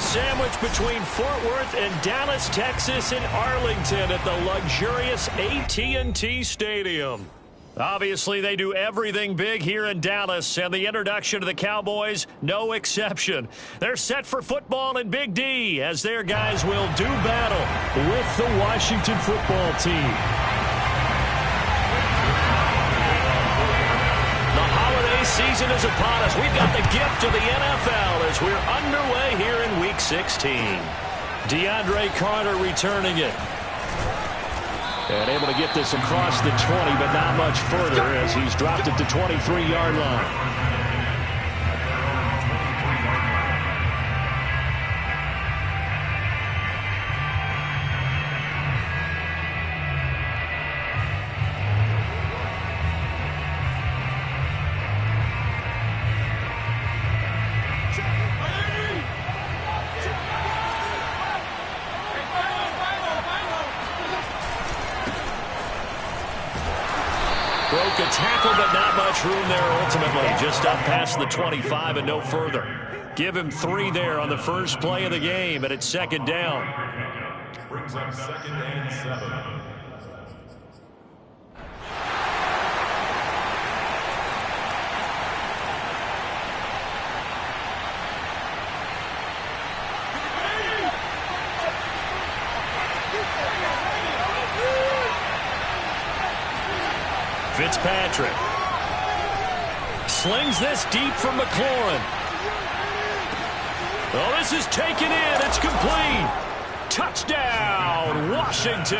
sandwiched between Fort Worth and Dallas, Texas, and Arlington at the luxurious AT&T Stadium. Obviously, they do everything big here in Dallas, and the introduction of the Cowboys, no exception. They're set for football in Big D, as their guys will do battle with the Washington football team. The holiday season is upon us. We've got the gift of the NFL as we're underway here in Week 16. DeAndre Carter returning it. And able to get this across the 20, but not much further as he's dropped it to 23-yard line. Broke a tackle, but not much room there ultimately. Just up past the 25 and no further. Give him 3 there on the first play of the game, and it's second down. Brings up second and 7. Fitzpatrick slings this deep for McLaurin. Oh, this is taken in. It's complete. Touchdown, Washington.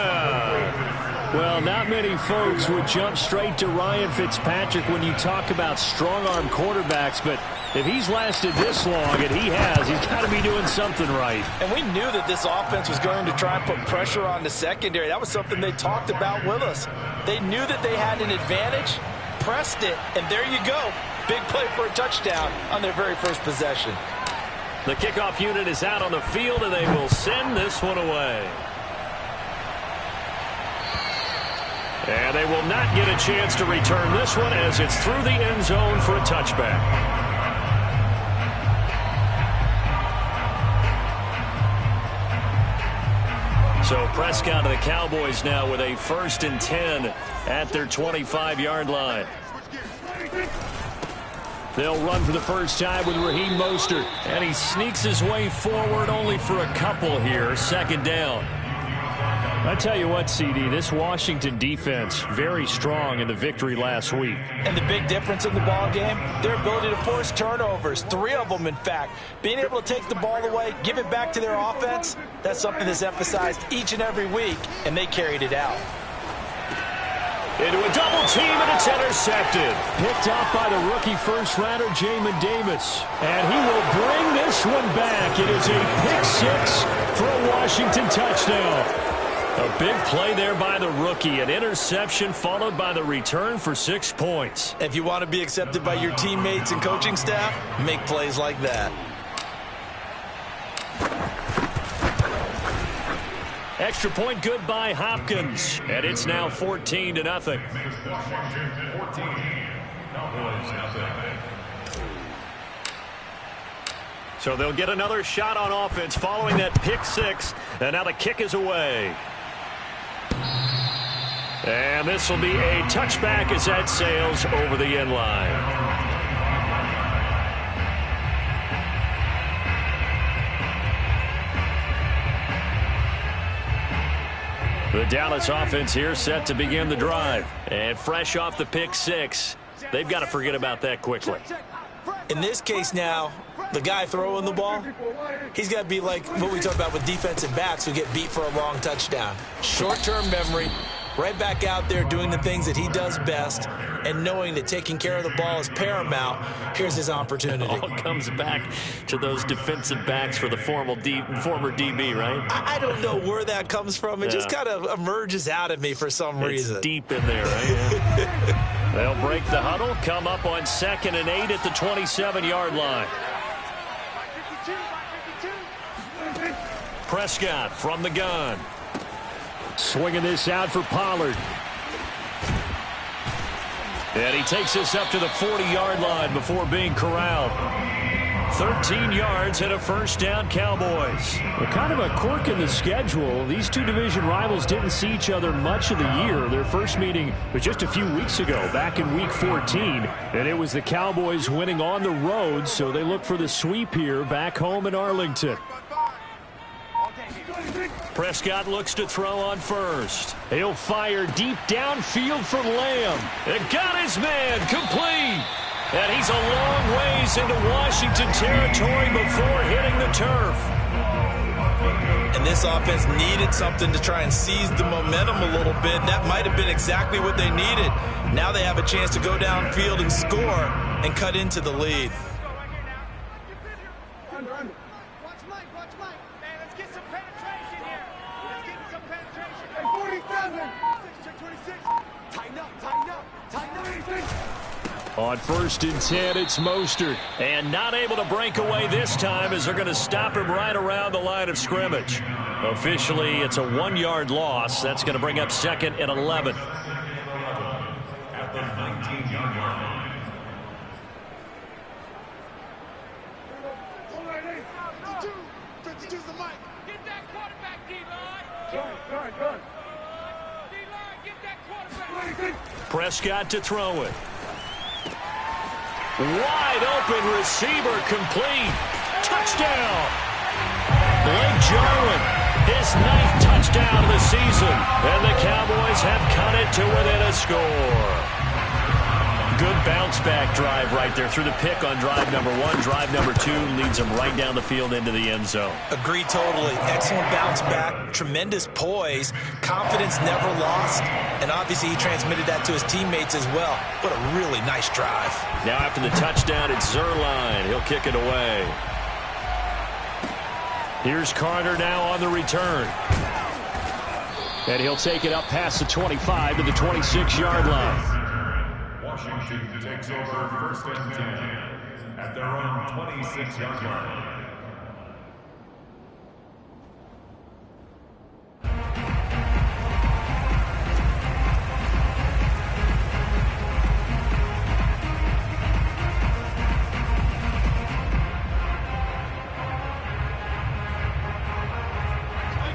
Well, not many folks would jump straight to Ryan Fitzpatrick when you talk about strong-arm quarterbacks, but if he's lasted this long, and he has, he's got to be doing something right. And we knew that this offense was going to try and put pressure on the secondary. That was something they talked about with us. They knew that they had an advantage, pressed it, and there you go. Big play for a touchdown on their very first possession. The kickoff unit is out on the field, and they will send this one away. And they will not get a chance to return this one as it's through the end zone for a touchback. So Prescott and the Cowboys now with a 1st and 10 at their 25-yard line. They'll run for the first time with Raheem Mostert. And he sneaks his way forward only for a couple here. Second down. I tell you what, CD, this Washington defense, very strong in the victory last week. And the big difference in the ball game, their ability to force turnovers, 3 of them, in fact. Being able to take the ball away, give it back to their offense, that's something that's emphasized each and every week, and they carried it out. Into a double team, and it's intercepted. Picked off by the rookie first-rounder, Jamin Davis. And he will bring this one back. It is a pick-6 for a Washington touchdown. A big play there by the rookie. An interception followed by the return for 6 points. If you want to be accepted by your teammates and coaching staff, make plays like that. Extra point good by Hopkins. And it's now 14-0. So they'll get another shot on offense following that pick-6. And now the kick is away. And this will be a touchback as that sails over the end line. The Dallas offense here set to begin the drive. And fresh off the pick-6, they've got to forget about that quickly. In this case now, the guy throwing the ball, he's got to be like what we talk about with defensive backs who get beat for a long touchdown. Short-term memory, right back out there doing the things that he does best, and knowing that taking care of the ball is paramount. Here's his opportunity. It all comes back to those defensive backs for the former DB, right? I don't know where that comes from. It just kind of emerges out of me for some reason. It's deep in there, right? They'll break the huddle, come up on 2nd and 8 at the 27-yard line. Prescott from the gun. Swinging this out for Pollard. And he takes this up to the 40-yard line before being corralled. 13 yards and a first down, Cowboys. Well, kind of a quirk in the schedule. These two division rivals didn't see each other much of the year. Their first meeting was just a few weeks ago, back in Week 14. And it was the Cowboys winning on the road, so they look for the sweep here back home in Arlington. Prescott looks to throw on first. He'll fire deep downfield for Lamb. It got his man complete. And he's a long ways into Washington territory before hitting the turf. And this offense needed something to try and seize the momentum a little bit. And that might have been exactly what they needed. Now they have a chance to go downfield and score and cut into the lead. On 1st and 10, it's Mostert. And not able to break away this time as they're going to stop him right around the line of scrimmage. Officially, it's a 1-yard loss. That's going to bring up 2nd and 11. At the 19-yard line. Get that quarterback, D-line. D-line, get that quarterback. Prescott to throw it. Wide open receiver complete. Touchdown. Blake Jarwin, his 9th touchdown of the season. And the Cowboys have cut it to within a score. Good bounce-back drive right there through the pick on drive number 1. Drive number 2 leads them right down the field into the end zone. Agree totally. Excellent bounce back, tremendous poise, confidence never lost, and obviously he transmitted that to his teammates as well. What a really nice drive. Now after the touchdown, it's Zuerlein. He'll kick it away. Here's Carter now on the return. And he'll take it up past the 25 to the 26-yard line. Washington takes over 1st and 10 at their own 26-yard line.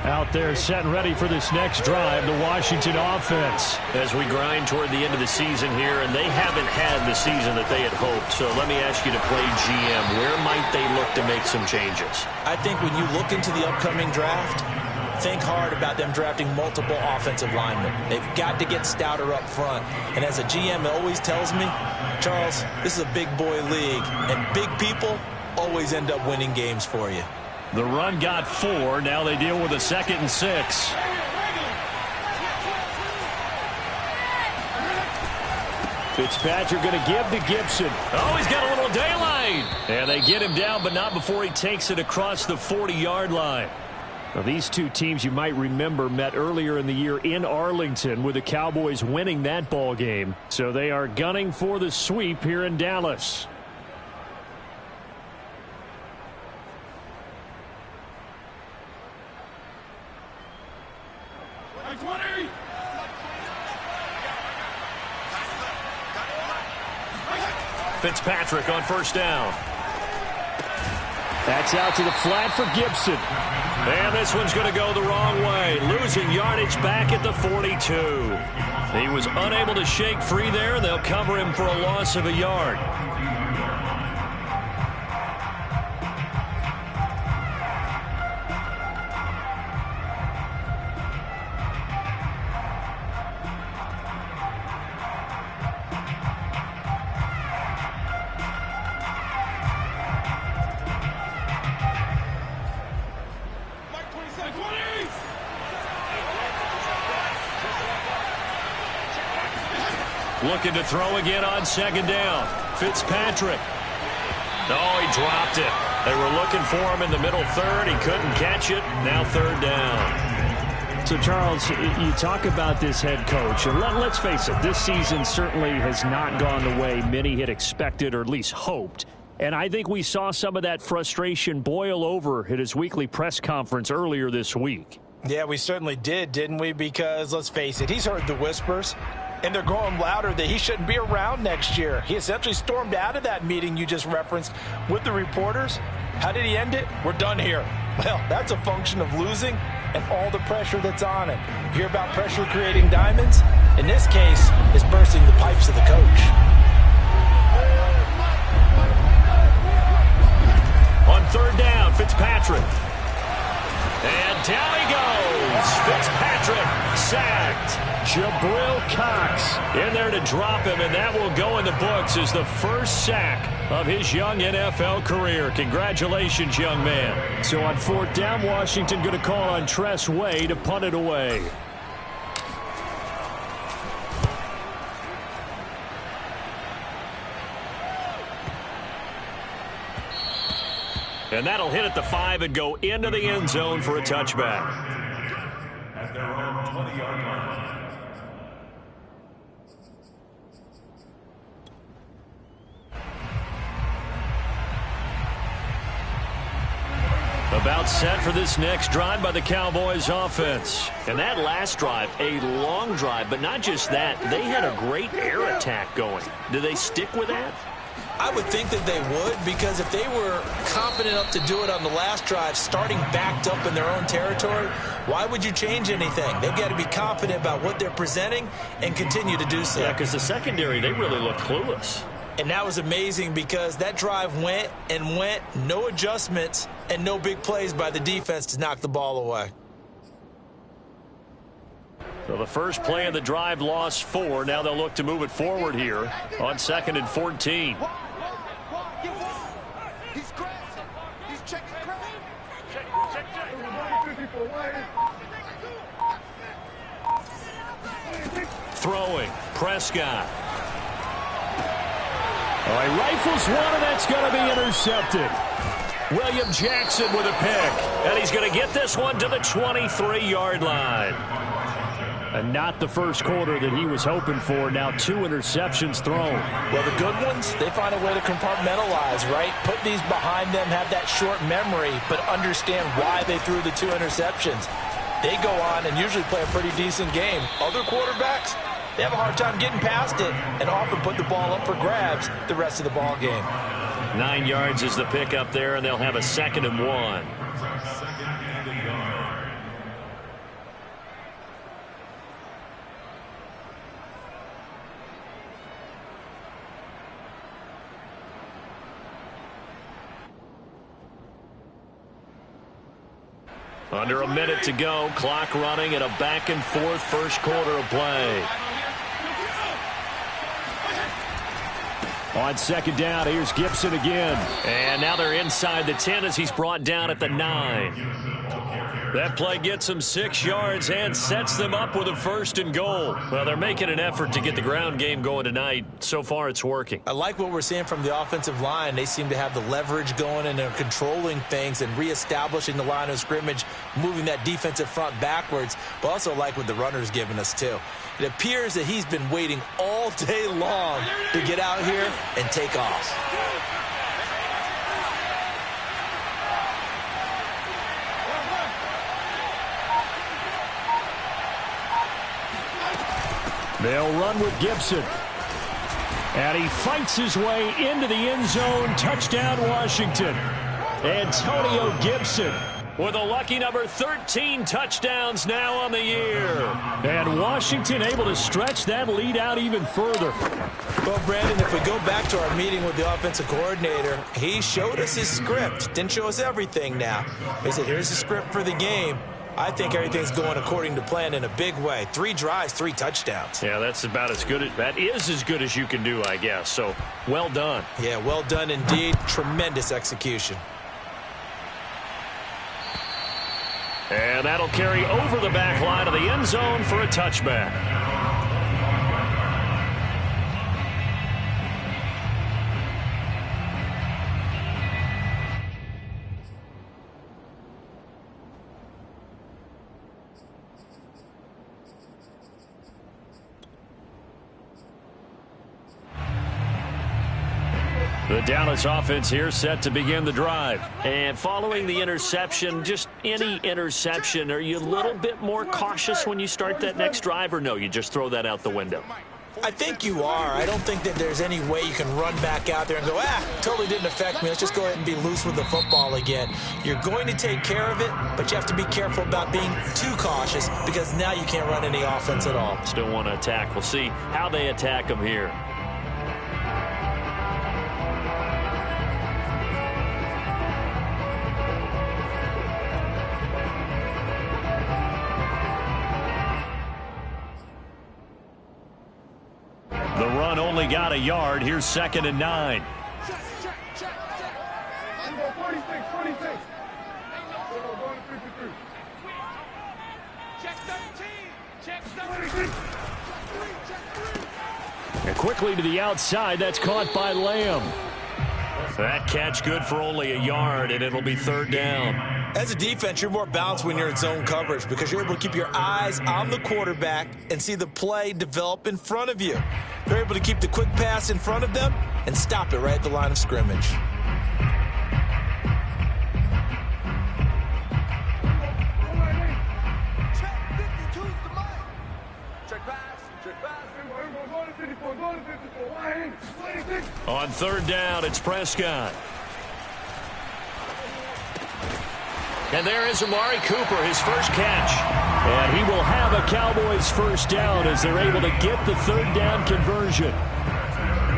Out there set and ready for this next drive, the Washington offense. As we grind toward the end of the season here, and they haven't had the season that they had hoped. So let me ask you to play GM. Where might they look to make some changes? I think when you look into the upcoming draft, think hard about them drafting multiple offensive linemen. They've got to get stouter up front. And as a GM always tells me, Charles, this is a big boy league, and big people always end up winning games for you. The run got 4. Now they deal with a 2nd and 6. Fitzpatrick going to give to Gibson. Oh, he's got a little daylight. And they get him down, but not before he takes it across the 40-yard line. Now, these two teams, you might remember, met earlier in the year in Arlington with the Cowboys winning that ball game. So they are gunning for the sweep here in Dallas. Fitzpatrick on 1st down. That's out to the flat for Gibson. And this one's going to go the wrong way. Losing yardage back at the 42. He was unable to shake free there. They'll cover him for a loss of a yard. Looking to throw again on 2nd down. Fitzpatrick. Oh, he dropped it. They were looking for him in the middle 3rd. He couldn't catch it. Now 3rd down. So, Charles, you talk about this head coach, and let's face it, this season certainly has not gone the way many had expected or at least hoped. And I think we saw some of that frustration boil over at his weekly press conference earlier this week. Yeah, we certainly did, didn't we? Because, let's face it, he's heard the whispers. and they're growing louder that he shouldn't be around next year. He essentially stormed out of that meeting you just referenced with the reporters. How did he end it? We're done here. Well, that's a function of losing and all the pressure that's on him. You hear about pressure creating diamonds? In this case, it's bursting the pipes of the coach. On third down, Fitzpatrick. And down he goes. Fitzpatrick sacked. Jabril Cox In there to drop him, and that will go in the books as the first sack of his young NFL career. Congratulations, young man. So on fourth down, Washington going to call on Tress Way to punt it away. And that'll hit at the 5 and go into the end zone for a touchback. At their own 20-yard line. About set for this next drive by the Cowboys offense. And that last drive, a long drive, but not just that. They had a great air attack going. Do they stick with that? I would think that they would, because if they were confident enough to do it on the last drive, starting backed up in their own territory, why would you change anything? They've got to be confident about what they're presenting and continue to do so. Yeah, because the secondary, they really looked clueless. And that was amazing because that drive went and went, no adjustments and no big plays by the defense to knock the ball away. So the first play of the drive lost 4. Now they'll look to move it forward here on 2nd and 14. He's crashing. He's checking crash. Throwing. Prescott. All right, rifles one, and that's going to be intercepted. William Jackson with a pick. And he's going to get this one to the 23-yard line. And not the first quarter that he was hoping for. Now 2 interceptions thrown. Well, the good ones, they find a way to compartmentalize, right? Put these behind them, have that short memory, but understand why they threw the 2 interceptions. They go on and usually play a pretty decent game. Other quarterbacks, they have a hard time getting past it and often put the ball up for grabs the rest of the ball game. 9 yards is the pick up there, and they'll have a 2nd and 1. Under a minute to go, clock running, and a back-and-forth first quarter of play. On 2nd down, here's Gibson again. And now they're inside the 10 as he's brought down at the 9. That play gets them 6 yards and sets them up with a 1st and goal. Well, they're making an effort to get the ground game going tonight. So far, it's working. I like what we're seeing from the offensive line. They seem to have the leverage going, and they're controlling things and reestablishing the line of scrimmage, moving that defensive front backwards, but also like what the runner's giving us, too. It appears that he's been waiting all day long to get out here and take off. They'll run with Gibson. And he fights his way into the end zone. Touchdown, Washington. Antonio Gibson with a lucky number 13 touchdowns now on the year. And Washington able to stretch that lead out even further. Well, Brandon, if we go back to our meeting with the offensive coordinator, he showed us his script. Didn't show us everything now. He said, here's the script for the game. I think everything's going according to plan in a big way. 3 drives, 3 touchdowns. Yeah, that's about as good. That is as good as you can do, I guess. So, well done. Yeah, well done indeed. Tremendous execution. And that'll carry over the back line of the end zone for a touchback. The Dallas offense here set to begin the drive. And following the interception, just any interception, are you a little bit more cautious when you start that next drive, or no, you just throw that out the window? I think you are. I don't think that there's any way you can run back out there and go, totally didn't affect me. Let's just go ahead and be loose with the football again. You're going to take care of it, but you have to be careful about being too cautious because now you can't run any offense at all. Still want to attack. We'll see how they attack them here. The run only got a yard. Here's 2nd and 9. Check. 46. Check 13. Check 13. And quickly to the outside. That's caught by Lamb. That catch good for only a yard, and it'll be 3rd down. As a defense, you're more balanced when you're in zone coverage because you're able to keep your eyes on the quarterback and see the play develop in front of you. They're able to keep the quick pass in front of them and stop it right at the line of scrimmage. Check 52's the mic. Check pass. On 3rd down, it's Prescott. And there is Amari Cooper, his first catch. And he will have a Cowboys first down as they're able to get the 3rd down conversion.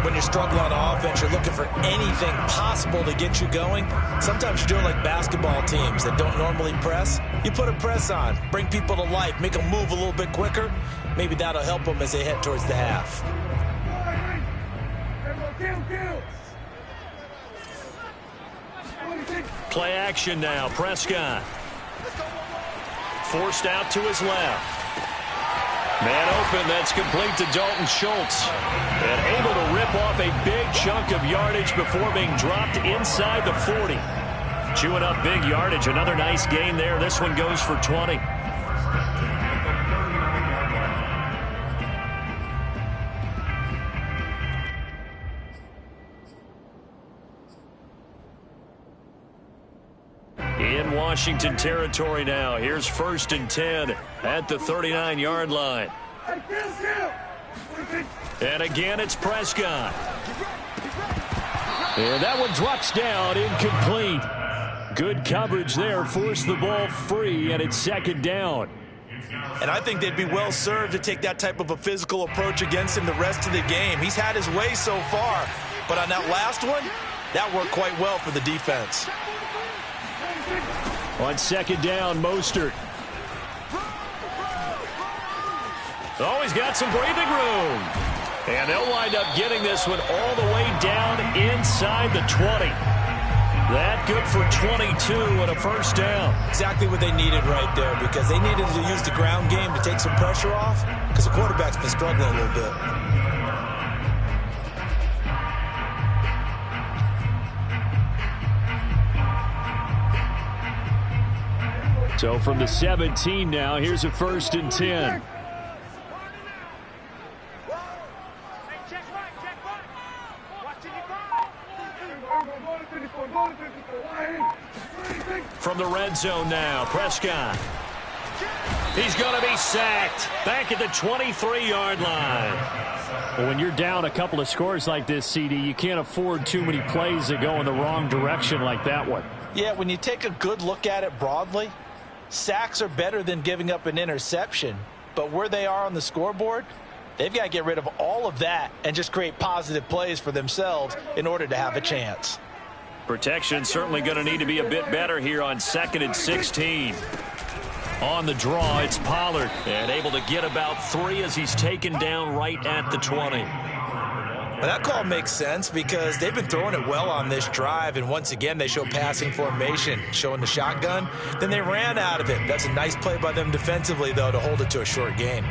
When you're struggling on offense, you're looking for anything possible to get you going. Sometimes you're doing like basketball teams that don't normally press. You put a press on, bring people to life, make them move a little bit quicker. Maybe that'll help them as they head towards the half. Play action now. Prescott. Forced out to his left. Man open. That's complete to Dalton Schultz. And able to rip off a big chunk of yardage before being dropped inside the 40. Chewing up big yardage. Another nice gain there. This one goes for 20. In Washington territory now. Here's 1st and 10 at the 39-yard line. And again, it's Prescott. And that one drops down, incomplete. Good coverage there, forced the ball free, and it's 2nd down. And I think they'd be well served to take that type of a physical approach against him the rest of the game. He's had his way so far, but on that last one, that worked quite well for the defense. On 2nd down, Mostert. Oh, he's got some breathing room. And they'll wind up getting this one all the way down inside the 20. That good for 22 and a first down. Exactly what they needed right there because they needed to use the ground game to take some pressure off because the quarterback's been struggling a little bit. So from the 17 now, here's a 1st and 10. From the red zone now, Prescott. He's going to be sacked back at the 23-yard line. Well, when you're down a couple of scores like this, CD, you can't afford too many plays that go in the wrong direction like that one. Yeah, when you take a good look at it broadly, sacks are better than giving up an interception. But where they are on the scoreboard, they've got to get rid of all of that and just create positive plays for themselves in order to have a chance. Protection certainly going to need to be a bit better here on 2nd and 16. On the draw, it's Pollard. And able to get about 3 as he's taken down right at the 20. Well, that call makes sense because they've been throwing it well on this drive. And once again, they show passing formation, showing the shotgun. Then they ran out of it. That's a nice play by them defensively, though, to hold it to a short gain.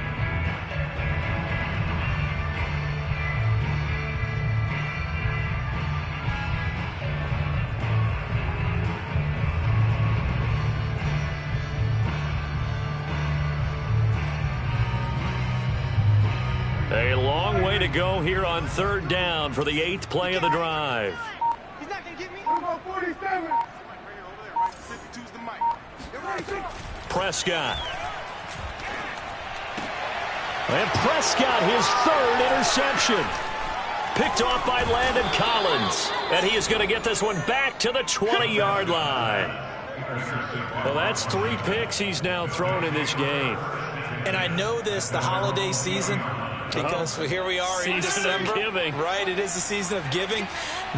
A long way to go here on 3rd down for the 8th play of the drive. He's not going to get me. I'm on 47. Prescott. And Prescott, his third interception. Picked off by Landon Collins. And he is going to get this one back to the 20-yard line. Well, that's 3 picks he's now thrown in this game. And I know this, the holiday season, because here we are in December. Of giving. Right, it is the season of giving.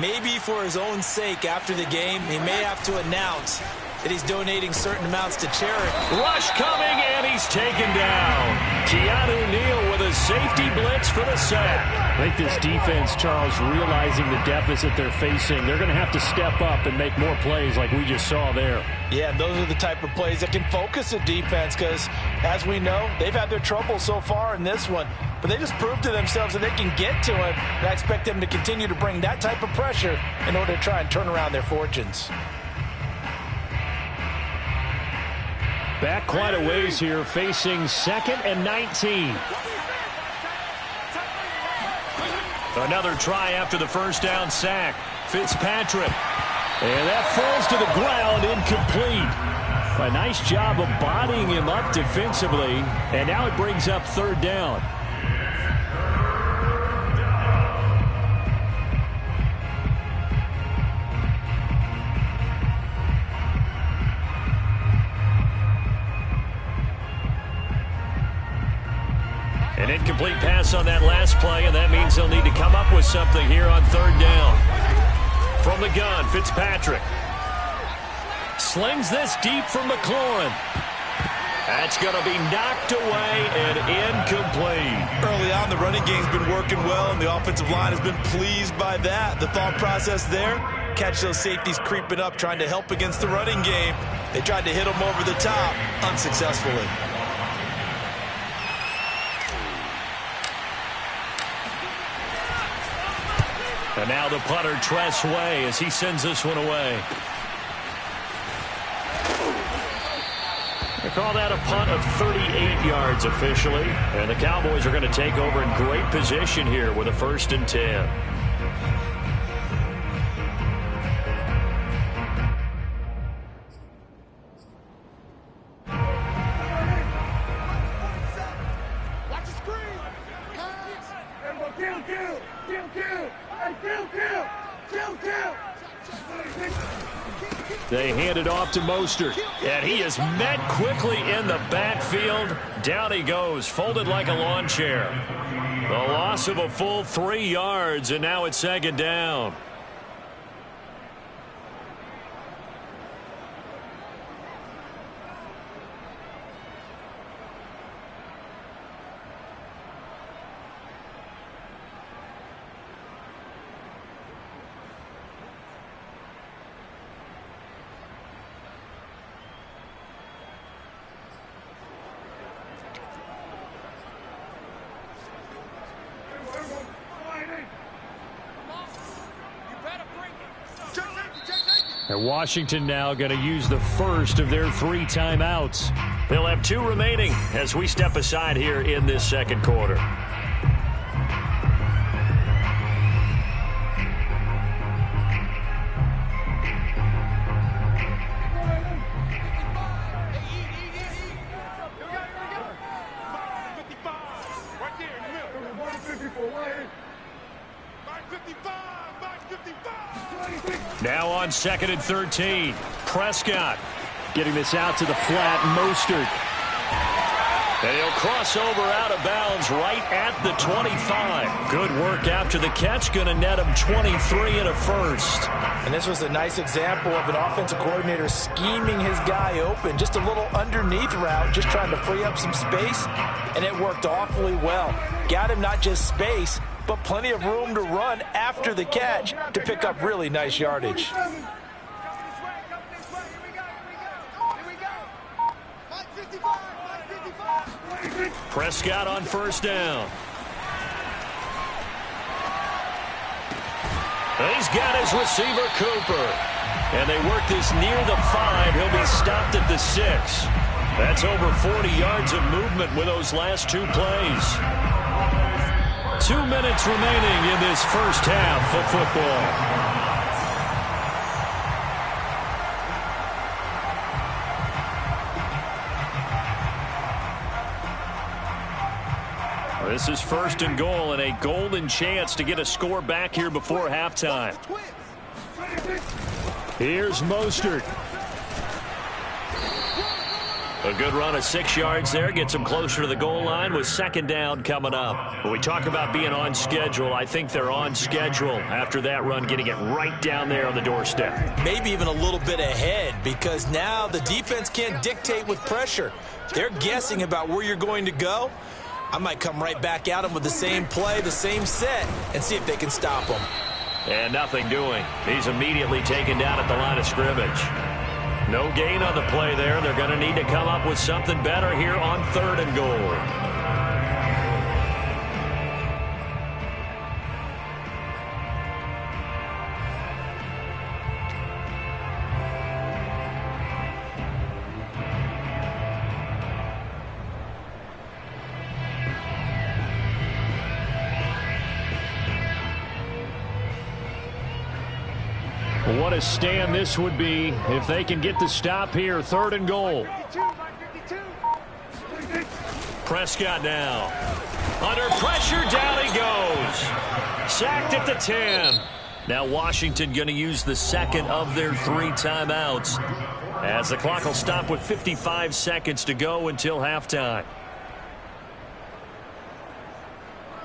Maybe for his own sake after the game, he may have to announce that he's donating certain amounts to charity. Rush coming, and he's taken down. Keanu Neal with a safety blitz for the sack. I think this defense, Charles, realizing the deficit they're facing, they're going to have to step up and make more plays like we just saw there. Yeah, those are the type of plays that can focus a defense because, as we know, they've had their trouble so far in this one. But they just proved to themselves that they can get to him, and I expect them to continue to bring that type of pressure in order to try and turn around their fortunes. Back quite a ways here, facing 2nd and 19. Another try after the first down sack. Fitzpatrick. And that falls to the ground, incomplete. A nice job of bodying him up defensively. And now it brings up 3rd down. An incomplete pass on that last play, and that means they'll need to come up with something here on 3rd down. From the gun, Fitzpatrick. Slings this deep from McLaurin. That's going to be knocked away and incomplete. Early on, the running game's been working well, and the offensive line has been pleased by that. The thought process there, catch those safeties creeping up, trying to help against the running game. They tried to hit them over the top, unsuccessfully. And now the punter, Tress Way, as he sends this one away. They call that a punt of 38 yards officially. And the Cowboys are going to take over in great position here with a 1st and 10. They hand it off to Mostert, and he is met quickly in the backfield. Down he goes, folded like a lawn chair. The loss of a full 3 yards, and now it's 2nd down. And Washington now going to use the first of their 3 timeouts. They'll have 2 remaining as we step aside here in this 2nd quarter. Now on 2nd and 13. Prescott getting this out to the flat. Mostert. And he'll cross over out of bounds right at the 25. Good work after the catch. Going to net him 23 and a 1st. And this was a nice example of an offensive coordinator scheming his guy open. Just a little underneath route, just trying to free up some space. And it worked awfully well. Got him not just space, but plenty of room to run after the catch to pick up really nice yardage. Prescott on 1st down. He's got his receiver, Cooper. And they work this near the 5. He'll be stopped at the 6. That's over 40 yards of movement with those last 2 plays. 2 minutes remaining in this first half of football. This is first and goal and a golden chance to get a score back here before halftime. Here's Mostert. A good run of 6 yards there. Gets him closer to the goal line with second down coming up. When we talk about being on schedule, I think they're on schedule after that run, getting it right down there on the doorstep. Maybe even a little bit ahead, because now the defense can't dictate with pressure. They're guessing about where you're going to go. I might come right back at them with the same play, the same set, and see if they can stop them. And nothing doing. He's immediately taken down at the line of scrimmage. No gain on the play there. They're going to need to come up with something better here on third and goal. What a stand this would be if they can get the stop here. Third and goal. Prescott now. Under pressure, down he goes. Sacked at the 10. Now Washington going to use the second of their 3 timeouts, as the clock will stop with 55 seconds to go until halftime.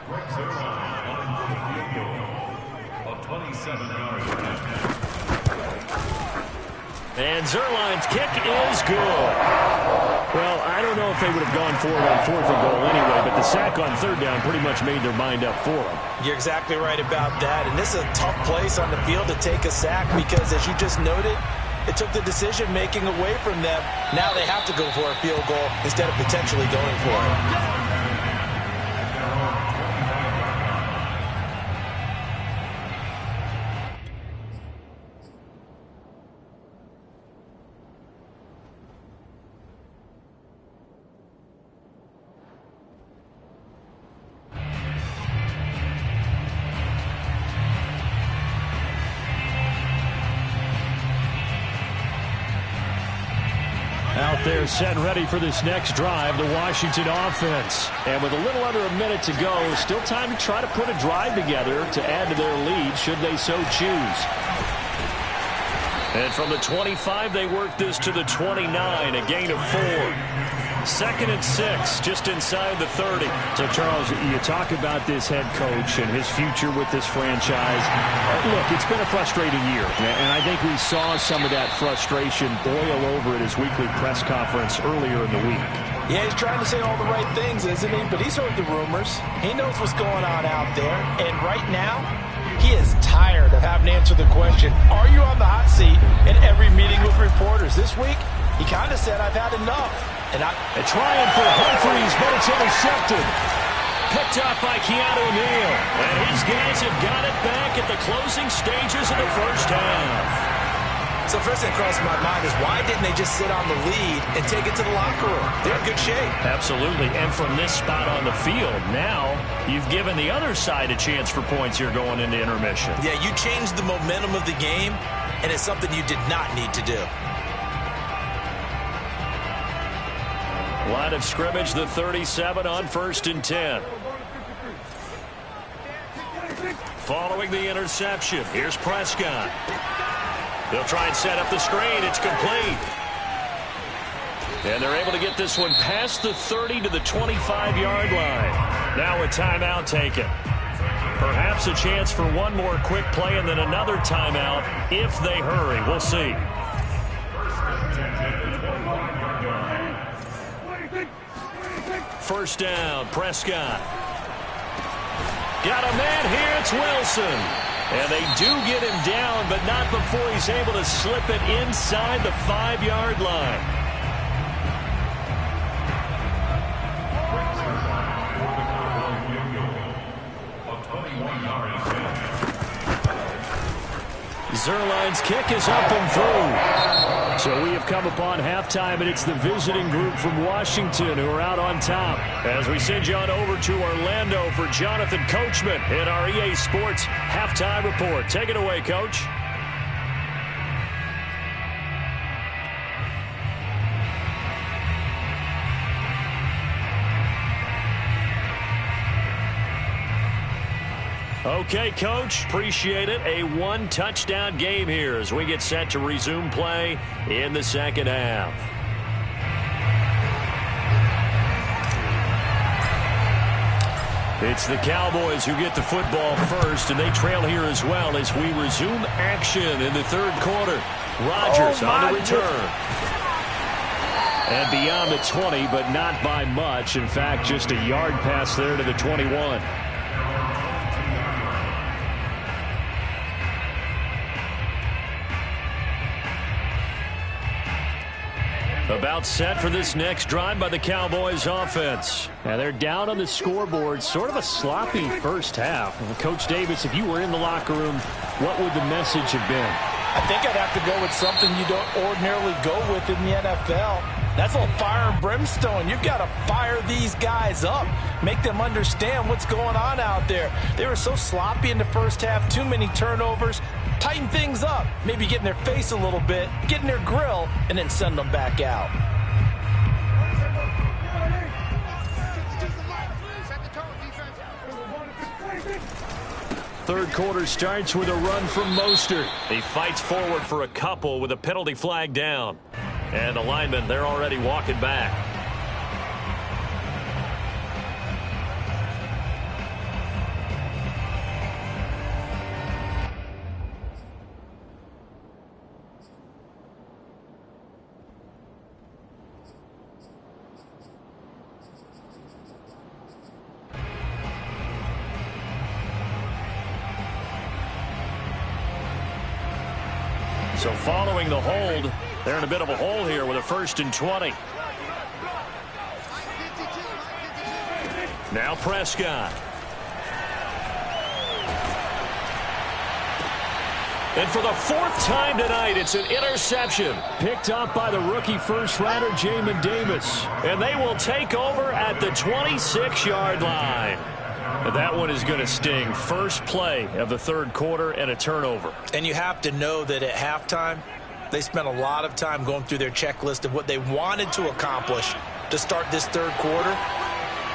Greg Zuerlein running for the field goal. A 27-yard attempt. And Zuerlein's kick is good. Well, I don't know if they would have gone for it on fourth and goal anyway, but the sack on third down pretty much made their mind up for them. You're exactly right about that. And this is a tough place on the field to take a sack because, as you just noted, it took the decision-making away from them. Now they have to go for a field goal instead of potentially going for it. Out there set and ready for this next drive, the Washington offense. And with a little under a minute to go, still time to try to put a drive together to add to their lead should they so choose. And from the 25, they work this to the 29, a gain of 4. Second and 6, just inside the 30. So, Charles, you talk about this head coach and his future with this franchise. Look, it's been a frustrating year, and I think we saw some of that frustration boil over at his weekly press conference earlier in the week. Yeah, he's trying to say all the right things, isn't he? But he's heard the rumors. He knows what's going on out there. And right now, he is tired of having to answer the question, are you on the hot seat, in every meeting with reporters. This week, he kind of said, I've had enough. And trying for Humphries, but it's intercepted. Picked up by Keanu Neal. And his guys have got it back at the closing stages of the first half. So first thing crossed my mind is, why didn't they just sit on the lead and take it to the locker room? They're in good shape. Absolutely. And from this spot on the field, now you've given the other side a chance for points here going into intermission. Yeah, you changed the momentum of the game, and it's something you did not need to do. Line of scrimmage, the 37 on first and 10. Following the interception, here's Prescott. They'll try and set up the screen. It's complete. And they're able to get this one past the 30 to the 25-yard line. Now a timeout taken. Perhaps a chance for one more quick play and then another timeout if they hurry. We'll see. First down, Prescott. Got a man here, it's Wilson. And they do get him down, but not before he's able to slip it inside the 5-yard line. Zuerlein's kick is up and through. So we have come upon halftime, and it's the visiting group from Washington who are out on top. As we send you on over to Orlando for Jonathan Coachman in our EA Sports Halftime Report. Take it away, Coach. Okay, Coach, appreciate it. A one-touchdown game here as we get set to resume play in the second half. It's the Cowboys who get the football first, and they trail here as well as we resume action in the third quarter. Rodgers on the return. And beyond the 20, but not by much. In fact, just a yard pass there to the 21. About set for this next drive by the Cowboys offense. Now they're down on the scoreboard. Sort of a sloppy first half. Coach Davis, if you were in the locker room, what would the message have been? I think I'd have to go with something you don't ordinarily go with in the NFL. That's a little fire and brimstone. You've got to fire these guys up. Make them understand what's going on out there. They were so sloppy in the first half. Too many turnovers. Tighten things up. Maybe get in their face a little bit. Get in their grill. And then send them back out. Third quarter starts with a run from Mostert. He fights forward for a couple with a penalty flag down. And the linemen, they're already walking back. So following the hold, they're in a bit of a hole here with a 1st and 20. Now Prescott. And for the 4th time tonight, it's an interception. Picked up by the rookie first-rounder, Jamin Davis. And they will take over at the 26-yard line. That one is going to sting. First play of the third quarter and a turnover. And you have to know that at halftime, they spent a lot of time going through their checklist of what they wanted to accomplish to start this third quarter.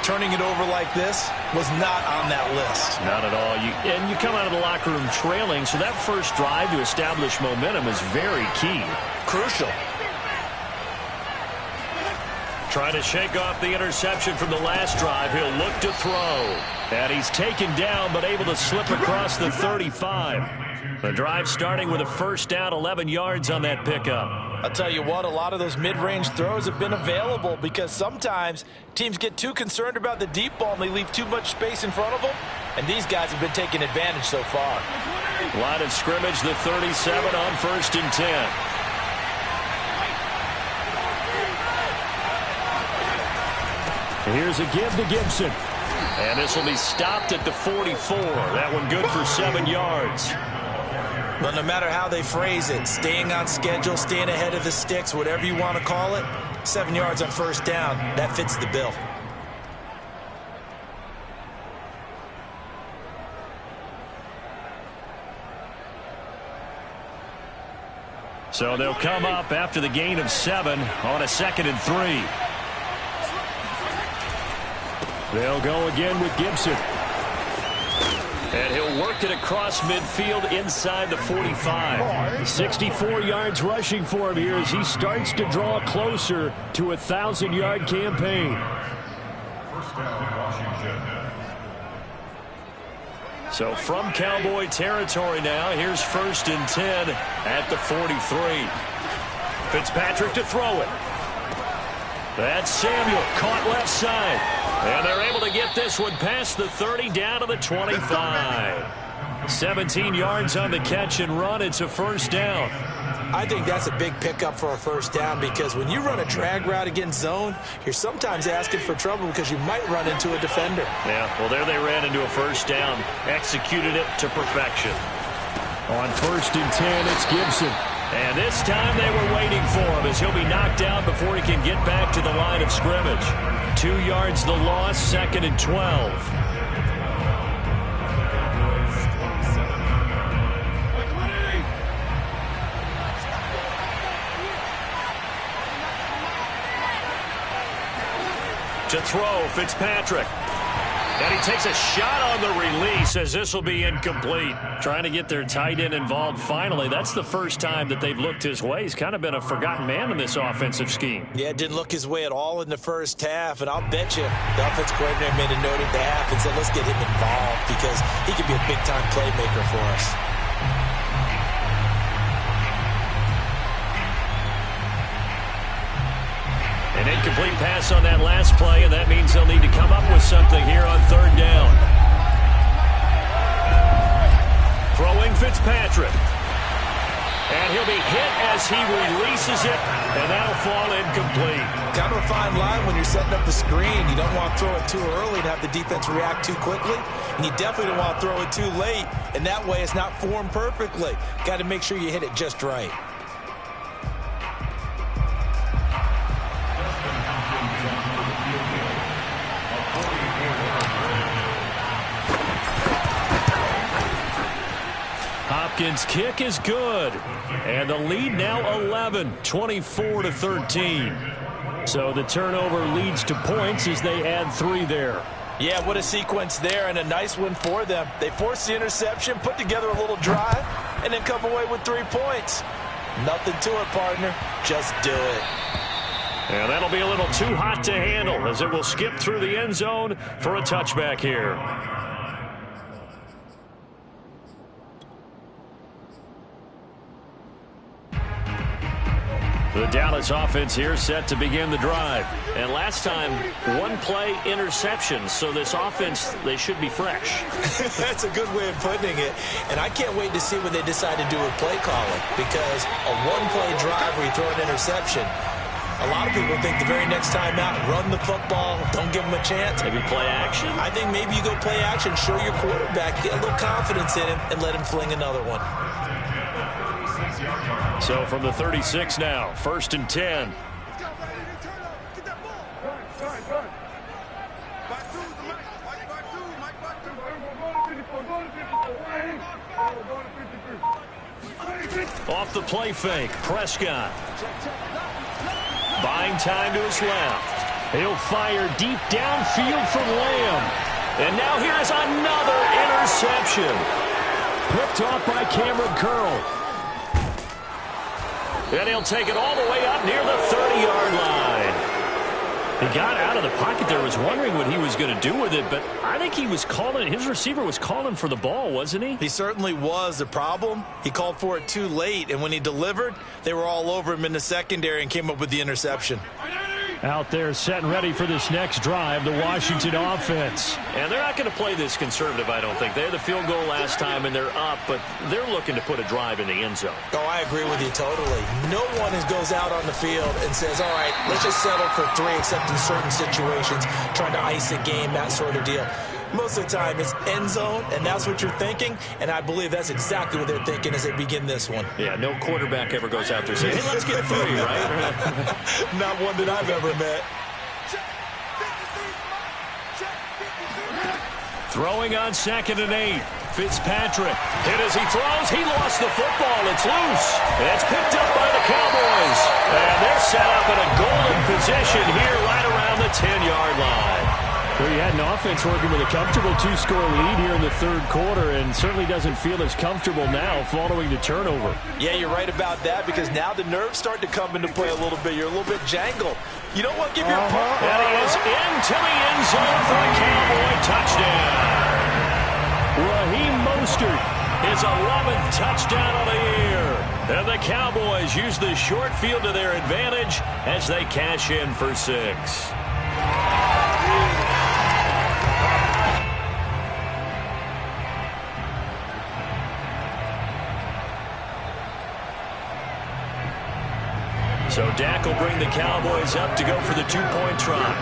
Turning it over like this was not on that list. Not at all. And you come out of the locker room trailing, so that first drive to establish momentum is very key. Crucial. Trying to shake off the interception from the last drive. He'll look to throw. And he's taken down, but able to slip across the 35. The drive starting with a first down, 11 yards on that pickup. I'll tell you what, a lot of those mid-range throws have been available because sometimes teams get too concerned about the deep ball and they leave too much space in front of them. And these guys have been taking advantage so far. Line of scrimmage, the 37 on 1st and 10. Here's a give to Gibson. And this will be stopped at the 44. That one good for 7 yards. But no matter how they phrase it, staying on schedule, staying ahead of the sticks, whatever you want to call it, 7 yards on first down, that fits the bill. So they'll come up after the gain of 7 on a 2nd and 3. They'll go again with Gibson. And he'll work it across midfield inside the 45. 64 yards rushing for him here as he starts to draw closer to a 1,000-yard campaign. First down, Washington. So from Cowboy territory now, here's 1st and 10 at the 43. Fitzpatrick to throw it. That's Samuel, caught left side. And they're able to get this one past the 30 down to the 25. 17 yards on the catch and run. It's a first down. I think that's a big pickup for a first down because when you run a drag route against zone, you're sometimes asking for trouble because you might run into a defender. Yeah, well, there they ran into a first down. Executed it to perfection. On 1st and 10, it's Gibson. And this time they were waiting for him as he'll be knocked down before he can get back to the line of scrimmage. 2 yards the loss, 2nd and 12. To throw, Fitzpatrick. And he takes a shot on the release as this will be incomplete. Trying to get their tight end involved finally. That's the first time that they've looked his way. He's kind of been a forgotten man in this offensive scheme. Yeah, didn't look his way at all in the first half. And I'll bet you the offensive coordinator made a note at the half and said, let's get him involved because he could be a big-time playmaker for us. An incomplete pass on that last play, and that means they'll need to come up with something here on third down. Throwing Fitzpatrick. And he'll be hit as he releases it, and that'll fall incomplete. Kind of a fine line when you're setting up the screen. You don't want to throw it too early and have the defense react too quickly, and you definitely don't want to throw it too late, and that way it's not formed perfectly. Got to make sure you hit it just right. Hopkins' kick is good. And the lead now 11, 24-13. So the turnover leads to points as they add 3 there. Yeah, what a sequence there, and a nice one for them. They forced the interception, put together a little drive, and then come away with 3 points. Nothing to it, partner. Just do it. And that'll be a little too hot to handle as it will skip through the end zone for a touchback here. The Dallas offense here set to begin the drive. And last time, 1-play interception. So this offense, they should be fresh. That's a good way of putting it. And I can't wait to see what they decide to do with play calling. Because a 1-play drive where you throw an interception, a lot of people think the very next time out, run the football, don't give them a chance. Maybe play action? I think maybe you go play action, show your quarterback, get a little confidence in him, and let him fling another one. So from the 36 now, 1st and 10. Off the play fake, Prescott. Buying time to his left. He'll fire deep downfield from Lamb. And now here's another interception. Picked off by Cameron Curl. And he'll take it all the way up near the 30-yard line. He got out of the pocket there, was wondering what he was going to do with it, but I think he was calling, his receiver was calling for the ball, wasn't he? He certainly was. The problem, he called for it too late, and when he delivered, they were all over him in the secondary and came up with the interception. Out there set and ready for this next drive, the Washington offense. And they're not going to play this conservative, I don't think. They had the field goal last time, and they're up, but they're looking to put a drive in the end zone. Oh, I agree with you totally. No one goes out on the field and says, all right, let's just settle for 3, except in certain situations, trying to ice a game, that sort of deal. Most of the time, it's end zone, and that's what you're thinking, and I believe that's exactly what they're thinking as they begin this one. Yeah, no quarterback ever goes out there saying, hey, let's get 3, right? Not one that I've ever met. Throwing on 2nd and 8. Fitzpatrick hit as he throws. He lost the football. It's loose. And it's picked up by the Cowboys. And they're set up in a golden position here right around the 10-yard line. Well, you had an offense working with a comfortable 2-score lead here in the 3rd quarter and certainly doesn't feel as comfortable now following the turnover. Yeah, you're right about that because now the nerves start to come into play a little bit. You're a little bit jangled. You don't want to give your opponent. And he is into the end zone for a Cowboy touchdown. Raheem Mostert, his 11th touchdown of the year. And the Cowboys use the short field to their advantage as they cash in for 6. So Dak will bring the Cowboys up to go for the 2-point try.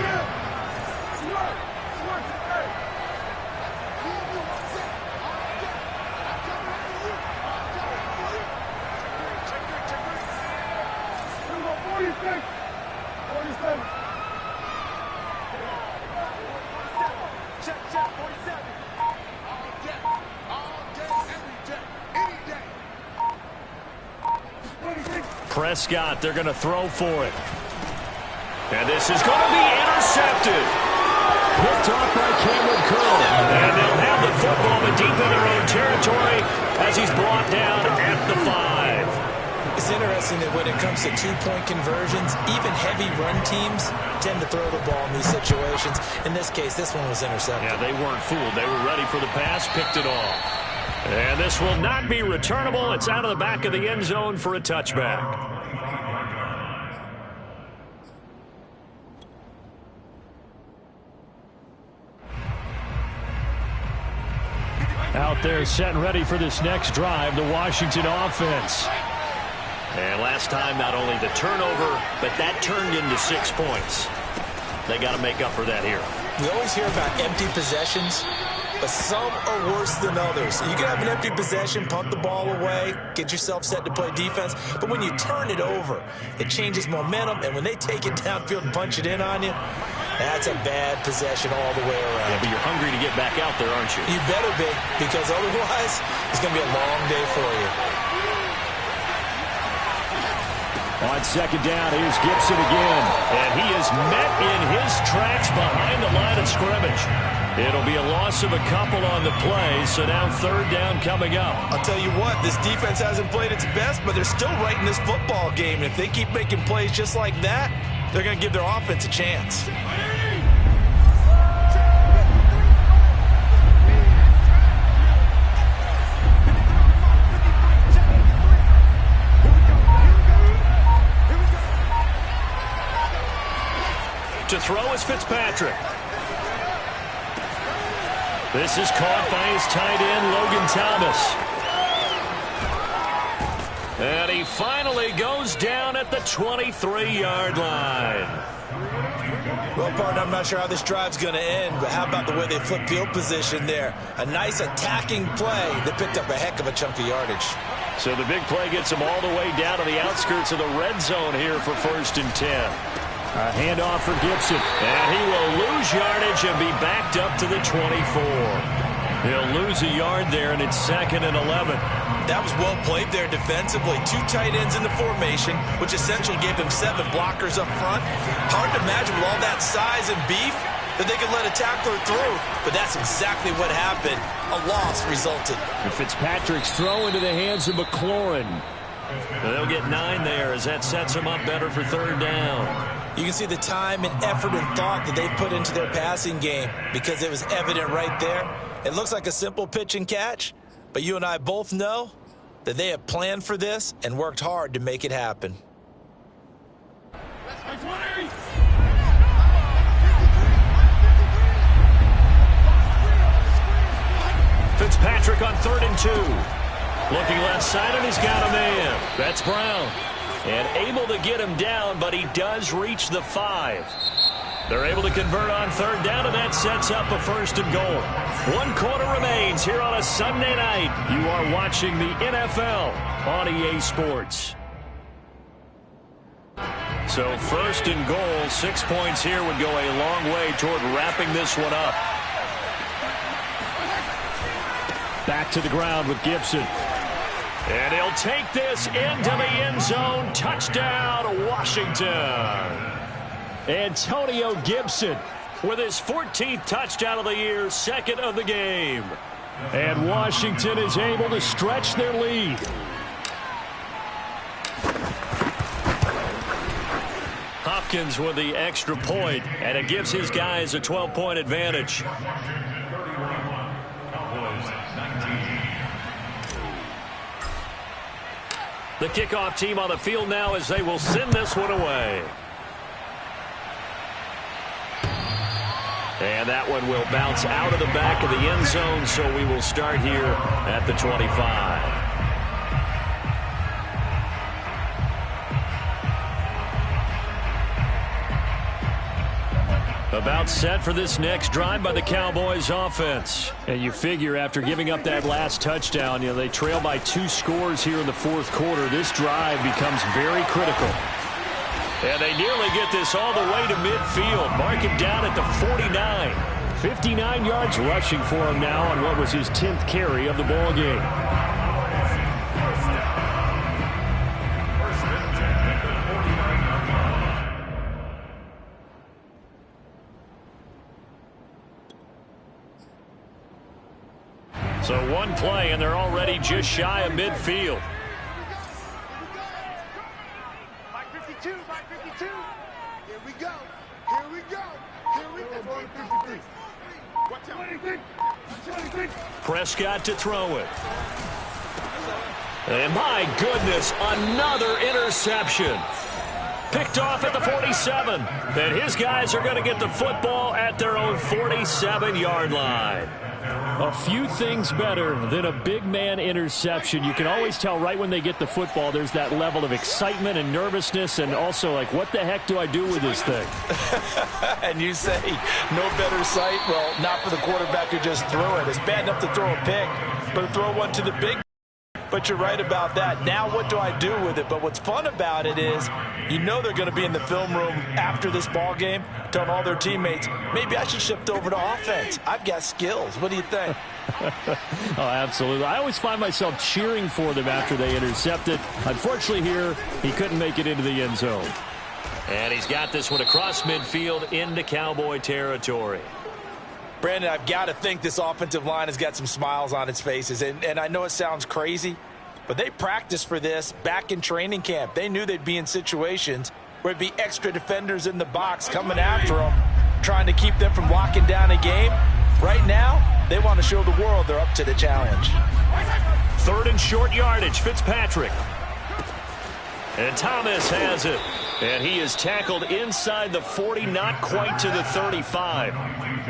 Prescott, they're going to throw for it. And this is going to be intercepted. picked off by Cameron Curl. guessing that when it comes to two-point conversions, even heavy run teams tend to throw the ball in these situations. In this case, this one was intercepted. Yeah, they weren't fooled. They were ready for the pass, picked it off. And this will not be returnable. It's out of the back of the end zone for a touchback. Out there set and ready for this next drive, the Washington offense. And last time, not only the turnover, but that turned into 6 points. They got to make up for that here. We always hear about empty possessions, but some are worse than others. You can have an empty possession, punt the ball away, get yourself set to play defense, but when you turn it over, it changes momentum, and when they take it downfield and punch it in on you, that's a bad possession all the way around. Yeah, but you're hungry to get back out there, aren't you? You better be, because otherwise, it's going to be a long day for you. On second down, here's Gibson again. And he is met in his tracks behind the line of scrimmage. It'll be a loss of a couple on the play, so now third down coming up. I'll tell you what, this defense hasn't played its best, but they're still right in this football game. And if they keep making plays just like that, they're going to give their offense a chance. To throw is Fitzpatrick. This is caught by his tight end, Logan Thomas. And he finally goes down at the 23-yard line. Well, partner, I'm not sure how this drive's going to end, but how about the way they flip field position there? A nice attacking play that picked up a heck of a chunk of yardage. So the big play gets him all the way down to the outskirts of the red zone here for 1st and 10. A handoff for Gibson. And he will lose yardage and be backed up to the 24. He'll lose a yard there, and it's 2nd and 11. That was well played there defensively. 2 tight ends in the formation, which essentially gave them 7 blockers up front. Hard to imagine with all that size and beef that they could let a tackler through. But that's exactly what happened. A loss resulted. And Fitzpatrick's throw into the hands of McLaurin. They'll get 9 there as that sets them up better for third down. You can see the time and effort and thought that they put into their passing game because it was evident right there. It looks like a simple pitch and catch, but you and I both know that they have planned for this and worked hard to make it happen. Fitzpatrick on 3rd and 2. Looking left side, and he's got a man. That's Brown. And able to get him down, but he does reach the 5. They're able to convert on third down, and that sets up a 1st and goal. 1 quarter remains here on a Sunday night. You are watching the NFL on EA Sports. So 1st and goal, 6 points here would go a long way toward wrapping this one up. Back to the ground with Gibson. And he'll take this into the end zone. Touchdown, Washington. Antonio Gibson with his 14th touchdown of the year, 2nd of the game. And Washington is able to stretch their lead. Hopkins with the extra point, and it gives his guys a 12-point advantage. The kickoff team on the field now as they will send this one away. And that one will bounce out of the back of the end zone, so we will start here at the 25. About set for this next drive by the Cowboys offense. And you figure after giving up that last touchdown, they trail by 2 scores here in the 4th quarter. This drive becomes very critical. And they nearly get this all the way to midfield. Mark him down at the 49. 59 yards rushing for him now on what was his 10th carry of the ball game. So 1 play, and they're already just shy of midfield. Prescott to throw it. And my goodness, another interception. Picked off at the 47. And his guys are going to get the football at their own 47-yard line. A few things better than a big man interception. You can always tell right when they get the football, there's that level of excitement and nervousness, and also like, what the heck do I do with this thing? And you say, no better sight? Well, not for the quarterback who just threw it. It's bad enough to throw a pick, but to throw one to the big. But you're right about that. Now what do I do with it? But what's fun about it is, you know they're going to be in the film room after this ball game, telling all their teammates, maybe I should shift over to offense. I've got skills. What do you think? Oh, absolutely. I always find myself cheering for them after they intercept it. Unfortunately here, he couldn't make it into the end zone. And he's got this one across midfield into Cowboy territory. Brandon, I've got to think this offensive line has got some smiles on its faces. And I know it sounds crazy, but they practiced for this back in training camp. They knew they'd be in situations where it'd be extra defenders in the box coming after them, trying to keep them from locking down a game. Right now, they want to show the world they're up to the challenge. 3rd and short yardage, Fitzpatrick. And Thomas has it. And he is tackled inside the 40, not quite to the 35.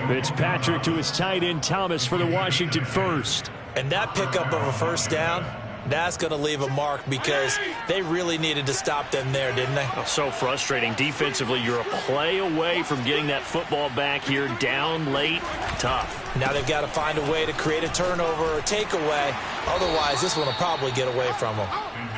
Fitzpatrick to his tight end Thomas for the Washington first. And that pickup of a first down, that's going to leave a mark because they really needed to stop them there, didn't they? Oh, so frustrating. Defensively, you're a play away from getting that football back here down late. Tough. Now they've got to find a way to create a turnover or a takeaway. Otherwise, this one will probably get away from them.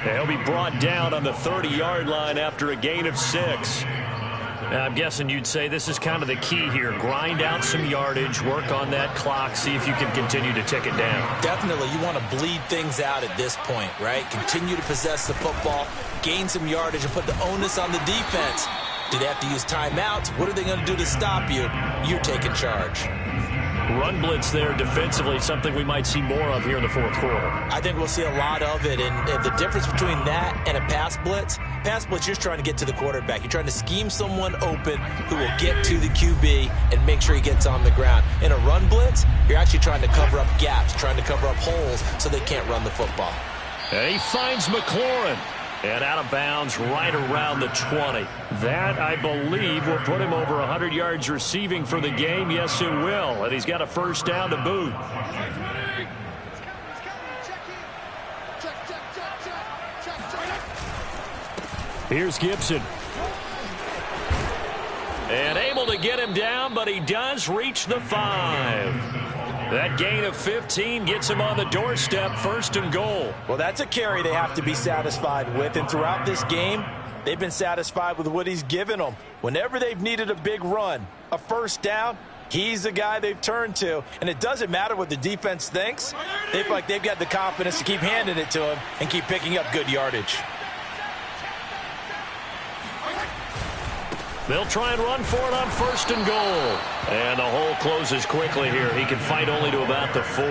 He'll be brought down on the 30-yard line after a gain of 6. I'm guessing you'd say this is kind of the key here. Grind out some yardage, work on that clock, see if you can continue to tick it down. Definitely, you want to bleed things out at this point, right? Continue to possess the football, gain some yardage, and put the onus on the defense. Do they have to use timeouts? What are they going to do to stop you? You're taking charge. Run blitz there defensively, something we might see more of here in the 4th quarter. I think we'll see a lot of it, and the difference between that and a pass blitz, you're just trying to get to the quarterback. You're trying to scheme someone open who will get to the QB and make sure he gets on the ground. In a run blitz, you're actually trying to cover up gaps, trying to cover up holes so they can't run the football. And he finds McLaurin. And out of bounds right around the 20. That, I believe, will put him over 100 yards receiving for the game. Yes, it will. And he's got a first down to boot. Here's Gibson. And able to get him down, but he does reach the 5. That gain of 15 gets him on the doorstep, 1st and goal. Well, that's a carry they have to be satisfied with. And throughout this game, they've been satisfied with what he's given them. Whenever they've needed a big run, a first down, he's the guy they've turned to. And it doesn't matter what the defense thinks. They feel like they've got the confidence to keep handing it to him and keep picking up good yardage. They'll try and run for it on 1st and goal. And the hole closes quickly here. He can fight only to about the 4.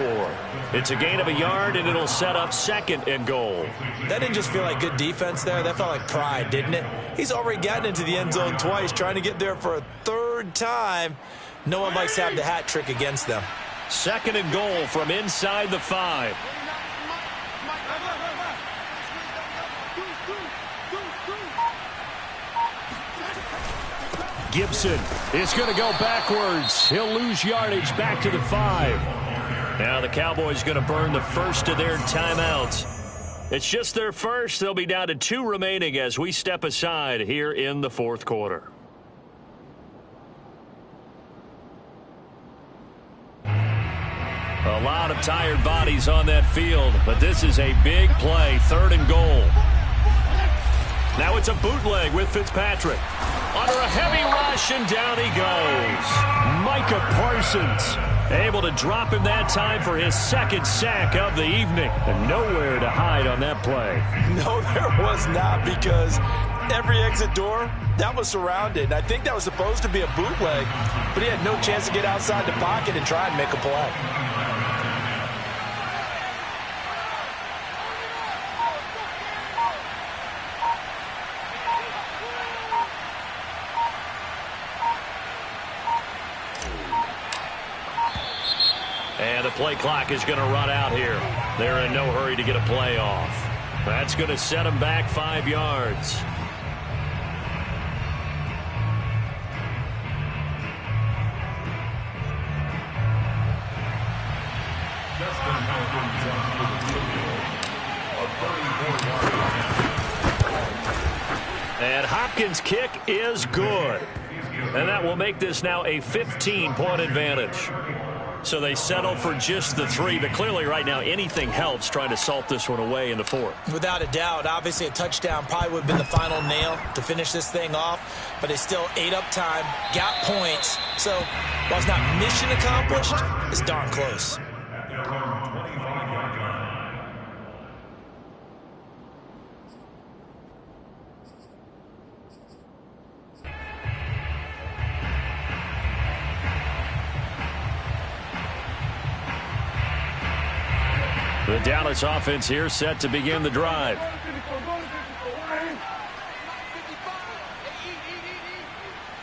It's a gain of a yard, and it'll set up 2nd and goal. That didn't just feel like good defense there. That felt like pride, didn't it? He's already gotten into the end zone twice, trying to get there for a 3rd time. No one likes to have the hat trick against them. 2nd and goal from inside the 5. Gibson is going to go backwards. He'll lose yardage back to the 5. Now the Cowboys going to burn the first of their timeouts. It's just their first. They'll be down to 2 remaining as we step aside here in the 4th quarter. A lot of tired bodies on that field, but this is a big play, 3rd and goal. Now it's a bootleg with Fitzpatrick. Under a heavy rush, and down he goes. Micah Parsons able to drop him that time for his 2nd sack of the evening. And nowhere to hide on that play. No, there was not, because every exit door, that was surrounded. I think that was supposed to be a bootleg, but he had no chance to get outside the pocket and try and make a play. And the play clock is going to run out here. They're in no hurry to get a play off. That's going to set them back 5 yards. Justin Hopkins on for the field goal of 34 yards. And Hopkins' kick is good. And that will make this now a 15-point advantage. So they settle for just the 3, but clearly right now anything helps trying to salt this one away in the 4th. Without a doubt, obviously a touchdown probably would have been the final nail to finish this thing off, but they still ate up time, got points. So while it's not mission accomplished, it's darn close. At their own 25-yard line. The Dallas offense here set to begin the drive.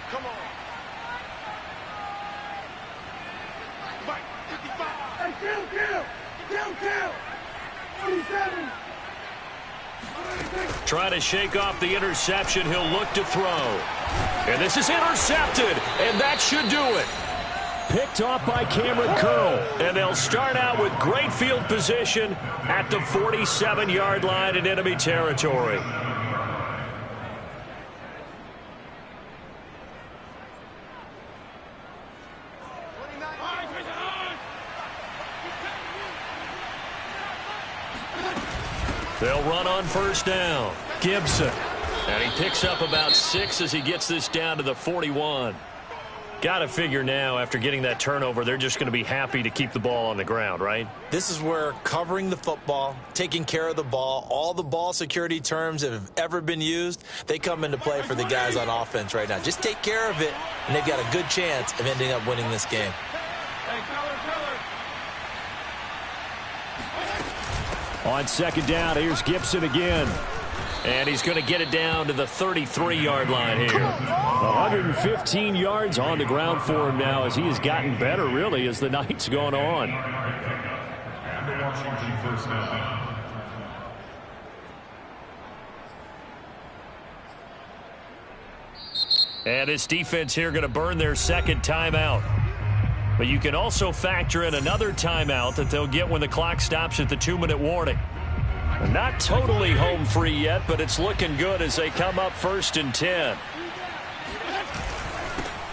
Come on. Mike, 55. Hey, kill. 27. Trying to shake off the interception. He'll look to throw. And this is intercepted, and that should do it. Picked off by Cameron Curl. And they'll start out with great field position at the 47-yard line in enemy territory. They'll run on first down. Gibson. And he picks up about 6 as he gets this down to the 41. Got to figure now, after getting that turnover, they're just going to be happy to keep the ball on the ground, right? This is where covering the football, taking care of the ball, all the ball security terms that have ever been used, they come into play for the guys on offense right now. Just take care of it, and they've got a good chance of ending up winning this game. On second down, here's Gibson again. And he's going to get it down to the 33-yard line here. 115 yards on the ground for him now as he has gotten better, really, as the night's gone on. And the Washington first down. And this defense here going to burn their second timeout. But you can also factor in another timeout that they'll get when the clock stops at the 2-minute warning. Not totally home free yet, but it's looking good as they come up 1st and 10.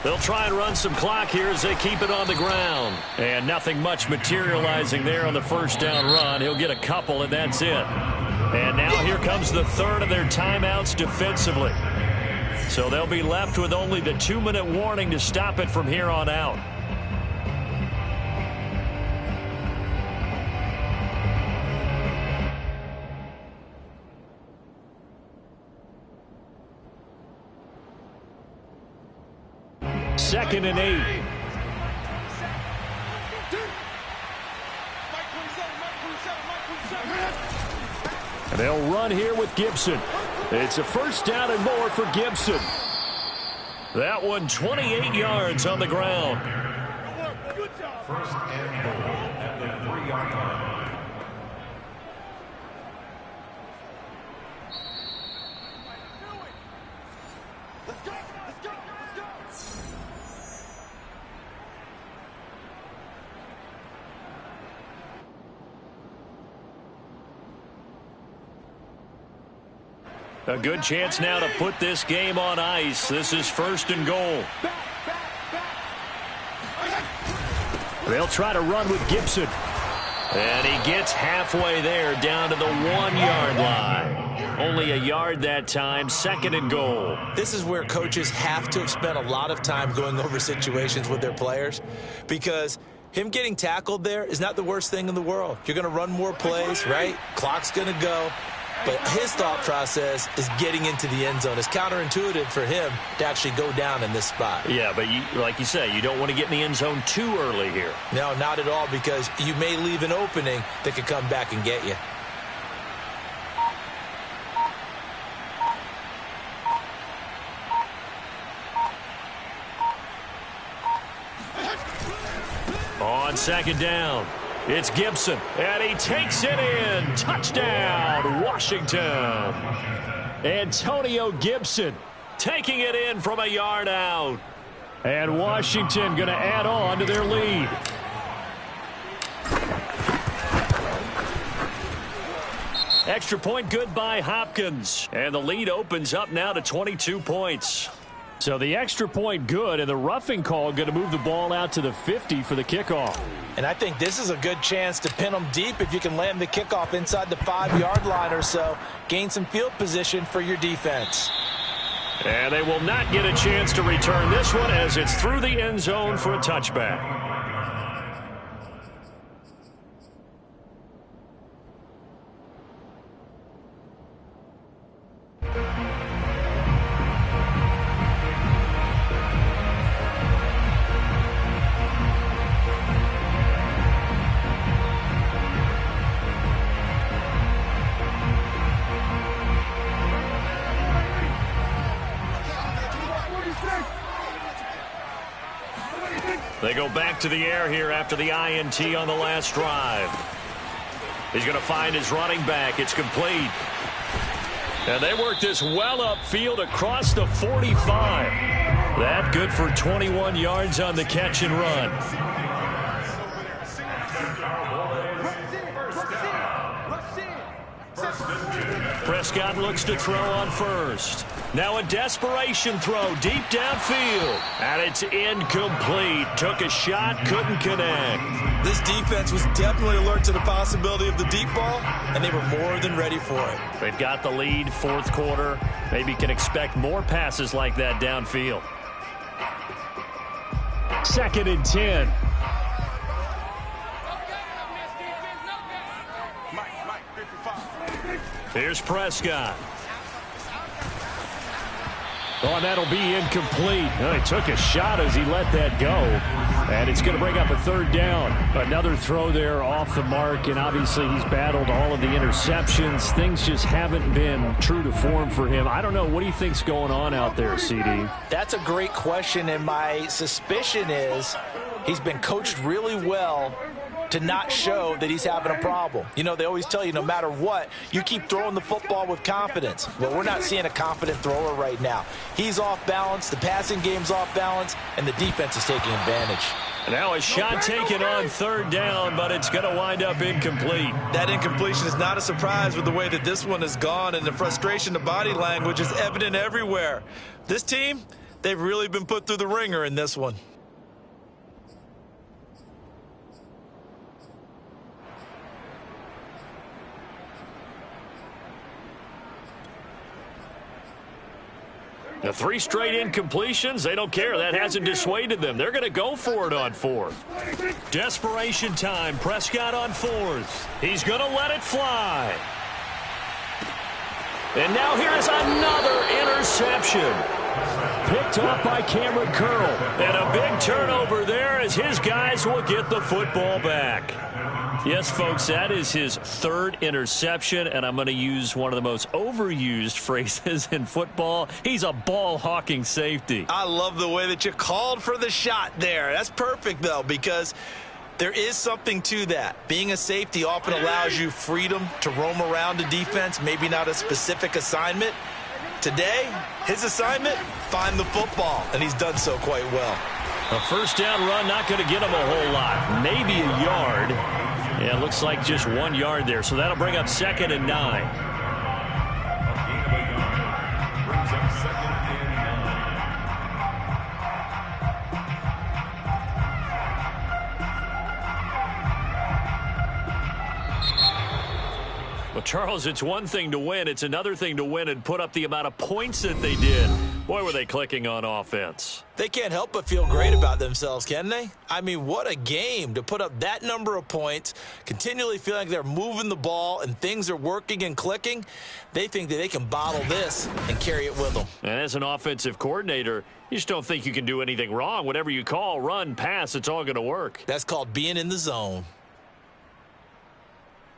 They'll try and run some clock here as they keep it on the ground. And nothing much materializing there on the first down run. He'll get a couple, and that's it. And now here comes the 3rd of their timeouts defensively. So they'll be left with only the 2-minute warning to stop it from here on out. Second and 8. And they'll run here with Gibson. It's a first down and more for Gibson. That one 28 yards on the ground. First and goal at the 3-yard line. A good chance now to put this game on ice. This is 1st and goal. They'll try to run with Gibson. And he gets halfway there, down to the 1-yard line. Only a yard that time, 2nd and goal. This is where coaches have to have spent a lot of time going over situations with their players, because him getting tackled there is not the worst thing in the world. You're going to run more plays, right? Clock's going to go. But his thought process is getting into the end zone. It's counterintuitive for him to actually go down in this spot. Yeah, but like you say, you don't want to get in the end zone too early here. No, not at all, because you may leave an opening that could come back and get you. On second down, it's Gibson, and he takes it in. Touchdown, Washington. Antonio Gibson Taking it in from a yard out. And Washington going to add on to their lead. Extra point good by Hopkins. And the lead opens up now to 22 points. So the extra point good, and the roughing call going to move the ball out to the 50 for the kickoff. And I think this is a good chance to pin them deep if you can land the kickoff inside the 5-yard line or so. Gain some field position for your defense. And they will not get a chance to return this one as it's through the end zone for a touchback. They go back to the air here after the INT on the last drive. He's going to find his running back. It's complete. And they work this well upfield across the 45. That good for 21 yards on the catch and run. Prescott looks to throw on first. Now a desperation throw deep downfield. And it's incomplete. Took a shot, couldn't connect. This defense was definitely alert to the possibility of the deep ball, and they were more than ready for it. They've got the lead, fourth quarter. Maybe can expect more passes like that downfield. 2nd and 10. Here's Prescott. Oh, and that'll be incomplete. Oh, he took a shot as he let that go. And it's going to bring up a 3rd down. Another throw there off the mark, and obviously he's battled all of the interceptions. Things just haven't been true to form for him. I don't know. What do you think's going on out there, CD? That's a great question, and my suspicion is he's been coached really well to not show that he's having a problem. You know, they always tell you no matter what, you keep throwing the football with confidence. Well, we're not seeing a confident thrower right now. He's off balance, the passing game's off balance, and the defense is taking advantage. Now a shot taken on 3rd down, but it's going to wind up incomplete. That incompletion is not a surprise with the way that this one has gone, and the frustration, the body language is evident everywhere. This team, they've really been put through the ringer in this one. The 3 straight incompletions, they don't care. That hasn't dissuaded them. They're going to go for it on 4th. Desperation time. Prescott on 4th. He's going to let it fly. And now here is another interception. Picked off by Cameron Curl. And a big turnover there as his guys will get the football back. Yes, folks, that is his 3rd interception, and I'm going to use one of the most overused phrases in football. He's a ball-hawking safety. I love the way that you called for the shot there. That's perfect, though, because there is something to that. Being a safety often allows you freedom to roam around the defense, maybe not a specific assignment. Today, his assignment, find the football, and he's done so quite well. A 1st down run, not going to get him a whole lot. Maybe a yard. Yeah, it looks like just 1 yard there, so that'll bring up 2nd and 9. Brings up 2nd and 9. Well, Charles, it's one thing to win. It's another thing to win and put up the amount of points that they did. Boy, were they clicking on offense. They can't help but feel great about themselves, can they? I mean, what a game to put up that number of points, continually feeling like they're moving the ball and things are working and clicking. They think that they can bottle this and carry it with them. And as an offensive coordinator, you just don't think you can do anything wrong. Whatever you call, run, pass, it's all going to work. That's called being in the zone.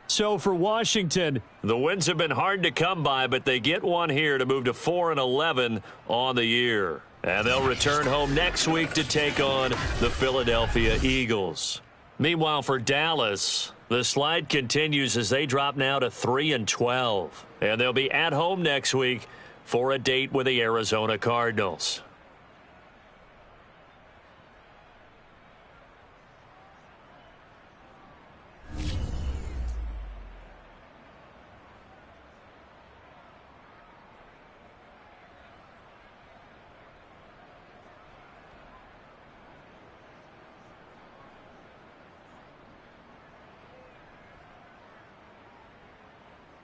So for Washington, the wins have been hard to come by, but they get one here to move to 4-11 on the year. And they'll return home next week to take on the Philadelphia Eagles. Meanwhile, for Dallas, the slide continues as they drop now to 3-12. And they'll be at home next week for a date with the Arizona Cardinals.